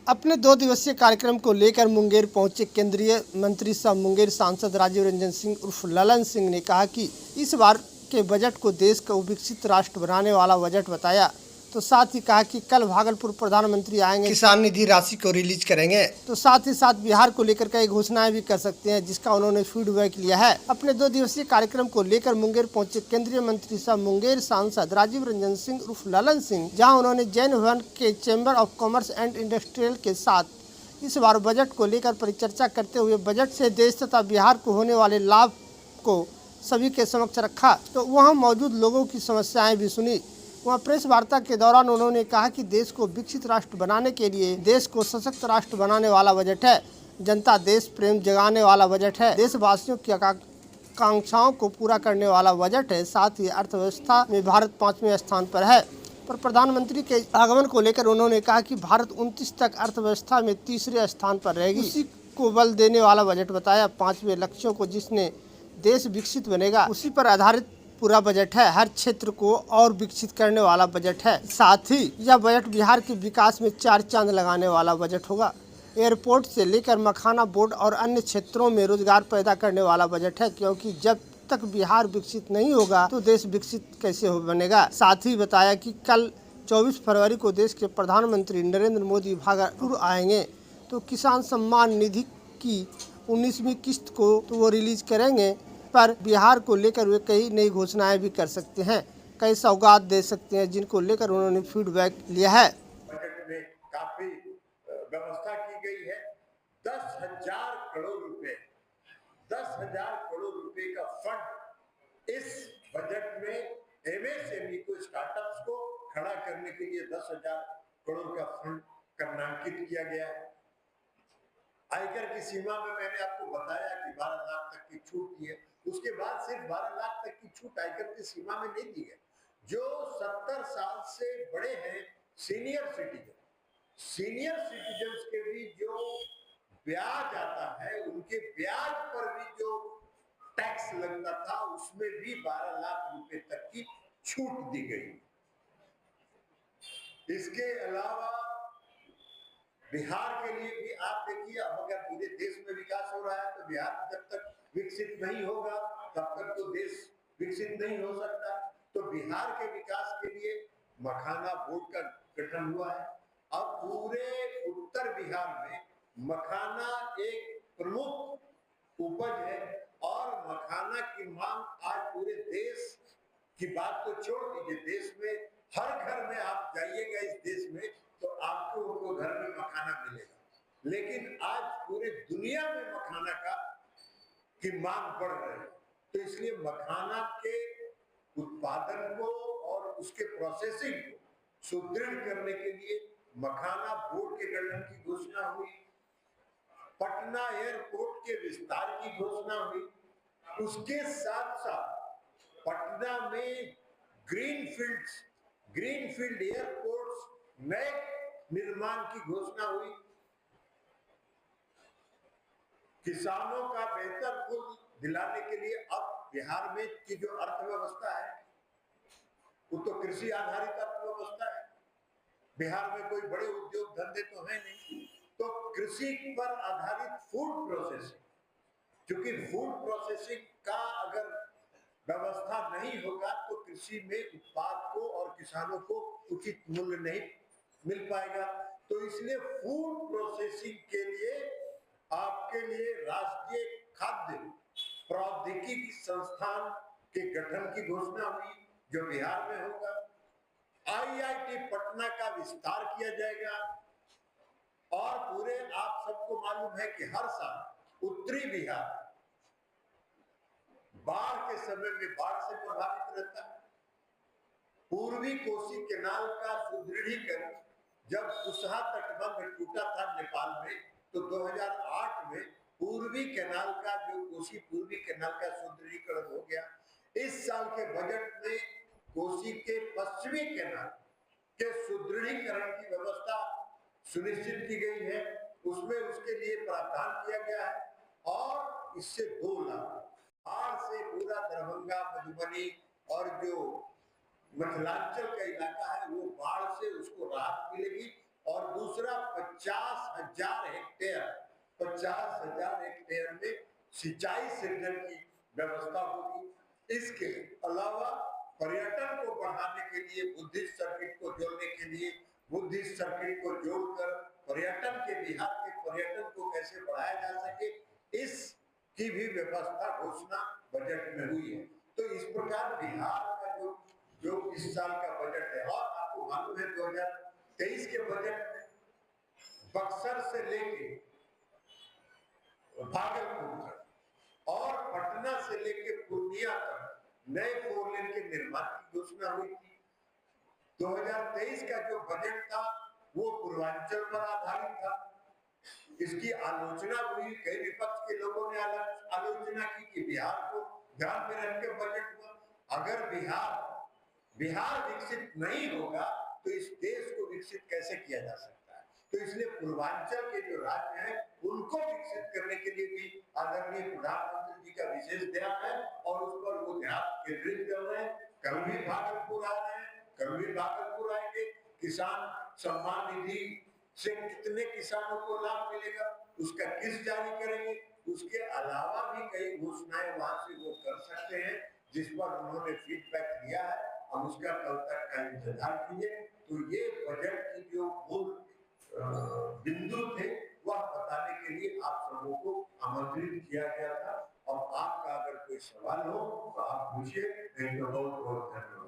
अपने 2 दिवसीय कार्यक्रम को लेकर मुंगेर पहुंचे केंद्रीय मंत्री सह मुंगेर सांसद राजीव रंजन सिंह उर्फ ललन सिंह ने कहा कि इस बार के बजट को देश का विकसित राष्ट्र बनाने वाला बजट बताया। तो साथ ही कहा कि कल भागलपुर प्रधानमंत्री आएंगे, किसान निधि राशि को रिलीज करेंगे। तो साथ ही साथ बिहार को लेकर कई घोषणाएं भी कर सकते हैं, जिसका उन्होंने फीडबैक लिया है। अपने 2 दिवसीय कार्यक्रम को लेकर मुंगेर पहुंचे केंद्रीय मंत्री सह मुंगेर सांसद राजीव रंजन सिंह उर्फ ललन सिंह, जहां उन्होंने जैन भवन के chamber of commerce and industrial के साथ इस बार बजट को लेकर परिचर्चा करते हुए बजट से देश तथा बिहार को होने वाले लाभ को सभी के समक्ष रखा। तो वहां मौजूद लोगों की समस्याएं भी सुनी। वहाँ प्रेस वार्ता के दौरान उन्होंने कहा कि देश को विकसित राष्ट्र बनाने के लिए देश को सशक्त राष्ट्र बनाने वाला बजट है। जनता देश प्रेम जगाने वाला बजट है। देशवासियों की आकांक्षाओं को पूरा करने वाला बजट है। साथ ही अर्थव्यवस्था में भारत 5वें स्थान पर है। पर प्रधानमंत्री के आगमन को लेकर उन्होंने कहा कि भारत 29 तक अर्थव्यवस्था में तीसरे स्थान पर रहेगी। उसी को बल देने वाला बजट बताया। 5वें लक्ष्यों को जिसने देश विकसित बनेगा उसी पर आधारित पूरा बजट है। हर क्षेत्र को और विकसित करने वाला बजट है। साथ ही यह बजट बिहार के विकास में 4 चांद लगाने वाला बजट होगा। एयरपोर्ट से लेकर मखाना बोर्ड और अन्य क्षेत्रों में रोजगार पैदा करने वाला बजट है, क्योंकि जब तक बिहार विकसित नहीं होगा तो देश विकसित कैसे बनेगा। साथ ही बताया कि कल 24 फरवरी को देश के प्रधानमंत्री नरेंद्र मोदी भागलपुर आएंगे, तो किसान सम्मान निधि की 19वीं किस्त को तो वो रिलीज करेंगे। पर बिहार को लेकर वे कई नई घोषणाएं भी कर सकते हैं, कई सौगात दे सकते हैं, जिनको लेकर उन्होंने फीडबैक लिया है। बजट में काफी व्यवस्था की गई है। 10,000 करोड़ रुपए 10,000 करोड़ रुपए का फंड इस बजट में एमएसएमई को, स्टार्टअप्स को खड़ा करने के लिए 10,000 करोड़ का फंड कर्णांकित किया गया है। आयकर की सीमा में मैंने आपको बताया कि 12 लाख तक की छूट दी है। उसके बाद सिर्फ 12 लाख तक की छूट आयकर की सीमा में नहीं दी है। जो 70 साल से बड़े हैं सीनियर सिटीजन्स के भी जो ब्याज आता है, उनके ब्याज पर भी जो टैक्स लगता था, उसमें भी 12 लाख रुपए तक की छूट दी गई। इसके अलावा बिहार के लिए भी आप देखिए, अब अगर पूरे देश में विकास हो रहा है तो बिहार जब तक विकसित नहीं होगा तब तक तो देश विकसित नहीं हो सकता। तो बिहार के विकास के लिए मखाना बोर्ड का गठन हुआ है। अब पूरे उत्तर बिहार में मखाना एक प्रमुख उपज है और मखाना की मांग आज पूरे देश की बात तो छोड़ दीजिए, देश में हर घर में आप जाइएगा इस देश में तो आपको घर में मखाना मिलेगा। लेकिन आज पूरे दुनिया में मखाना की मांग बढ़ रही है। तो इसलिए मखाना के उत्पादन को और उसके प्रोसेसिंग को सुदृढ़ करने के लिए मखाना बोर्ड के गठन की घोषणा हुई। पटना एयरपोर्ट के विस्तार की घोषणा हुई। उसके साथ साथ पटना में ग्रीनफील्ड एयरपोर्ट्स नए निर्माण की घोषणा हुई। किसानों का बेहतर मूल्य दिलाने के लिए अब बिहार में की जो अर्थव्यवस्था है वो तो कृषि आधारित अर्थव्यवस्था है। बिहार में कोई बड़े उद्योग धंधे तो है नहीं, तो कृषि पर आधारित फूड प्रोसेसिंग, क्योंकि फूड प्रोसेसिंग का अगर व्यवस्था नहीं होगा तो कृषि में उत्पाद को और किसानों को उचित मूल्य नहीं मिल पाएगा। तो इसलिए फूड प्रोसेसिंग के लिए आपके लिए राष्ट्रीय खाद्य प्रौद्योगिकी संस्थान के गठन की घोषणा हुई, जो बिहार में होगा। आईआईटी पटना का विस्तार किया जाएगा। और पूरे आप सबको मालूम है कि हर साल उत्तरी बिहार बाढ़ के समय में बाढ़ से प्रभावित रहता है। पूर्वी कोसी केनाल का सुदृढ़ीकरण, जब कुशहा तटबंध टूटा था नेपाल में, तो 2008 में पूर्वी केनाल का जो कोसी पूर्वी केनाल का सुदृढ़ीकरण हो गया। इस साल के बजट में कोसी के पश्चिमी केनाल के सुदृढ़ीकरण की व्यवस्था सुनिश्चित की गई है। उसमें उसके लिए प्रावधान किया गया है और इससे 2 लाख बाढ़ से पूरा दरभंगा, मधुबनी और जो मिथिलांचल का इलाका है वो बाढ़ से उसको राहत मिलेगी। और दूसरा 50,000 हेक्टेयर में सिंचाई सृजन की व्यवस्था होगी। इसके अलावा पर्यटन को बढ़ाने के लिए बुद्धिस्ट सर्किट को जोड़ने के लिए बुद्धिस्ट सर्किट को जोड़कर पर्यटन के बिहार के पर्यटन को कैसे बढ़ाया जा सके, इसकी भी व्यवस्था घोषणा बजट में हुई है। तो इस प्रकार बिहार का जो इस साल का बजट है, और आपको मालूम है 2023 के बजट में बक्सर से लेके भागलपुर तक और पटना से लेके पूर्णिया तक नए 4 लेन के निर्माण की घोषणा हुई थी। 2023 का जो बजट था वो पूर्वांचल पर आधारित था। इसकी आलोचना हुई, कई विपक्ष के लोगों ने आलोचना की कि बिहार को ध्यान में रख के बजट हुआ। अगर बिहार विकसित नहीं होगा तो इस देश को विकसित कैसे किया जा सकता है। तो इसलिए पूर्वांचल के जो राज्य हैं उनको विकसित करने के लिए भी आदरणीय प्रधानमंत्री जी का विशेष ध्यान है और उस पर वो ध्यान केंद्रित कर रहे हैं। कल भी भागलपुर आ रहे हैं, कल भी भागलपुर आएंगे। किसान सम्मान निधि से कितने किसानों को लाभ मिलेगा, उसका किस्त जारी करेंगे। उसके अलावा भी कई घोषणाएं वहां से वो कर सकते हैं जिस पर उन्होंने फीडबैक दिया है। हम उसका कल तक का इंतजार कीजिए। तो ये बजट की जो मूल बिंदु थे वह बताने के लिए आप सबों को आमंत्रित किया गया था। और आपका अगर कोई सवाल हो तो आप पूछिए। बहुत बहुत धन्यवाद।